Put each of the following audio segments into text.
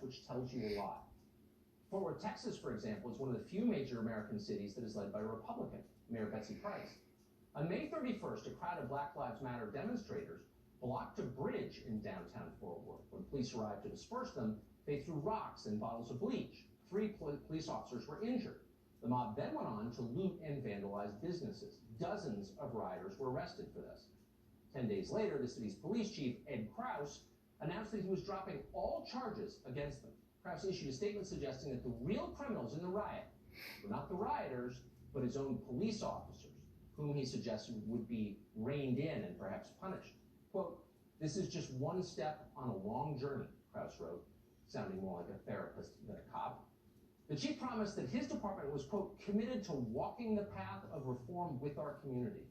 which tells you a lot. Fort Worth, Texas, for example, is one of the few major American cities that is led by a Republican, Mayor Betsy Price. On May 31st, a crowd of Black Lives Matter demonstrators blocked a bridge in downtown Fort Worth. When police arrived to disperse them, they threw rocks and bottles of bleach. 3 police officers were injured. The mob then went on to loot and vandalize businesses. Dozens of rioters were arrested for this. 10 days later, the city's police chief, Ed Krause, announced that he was dropping all charges against them. Krause issued a statement suggesting that the real criminals in the riot were not the rioters, but his own police officers, whom he suggested would be reined in and perhaps punished. Quote, "This is just one step on a long journey," Krause wrote, sounding more like a therapist than a cop. The chief promised that his department was, quote, "committed to walking the path of reform with our community."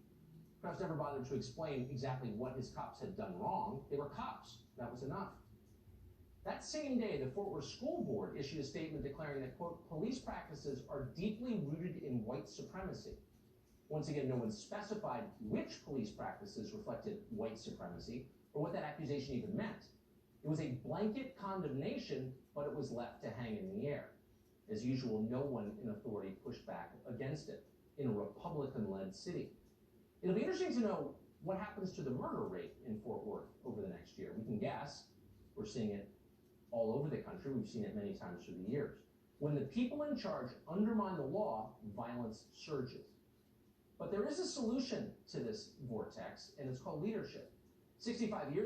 Krause never bothered to explain exactly what his cops had done wrong. They were cops. That was enough. That same day, the Fort Worth School Board issued a statement declaring that, quote, "police practices are deeply rooted in white supremacy." Once again, no one specified which police practices reflected white supremacy or what that accusation even meant. It was a blanket condemnation, but it was left to hang in the air. As usual, no one in authority pushed back against it in a Republican-led city. It'll be interesting to know what happens to the murder rate in Fort Worth over the next year. We can guess. We're seeing it all over the country. We've seen it many times through the years. When the people in charge undermine the law, violence surges. But there is a solution to this vortex, and it's called leadership. 65 years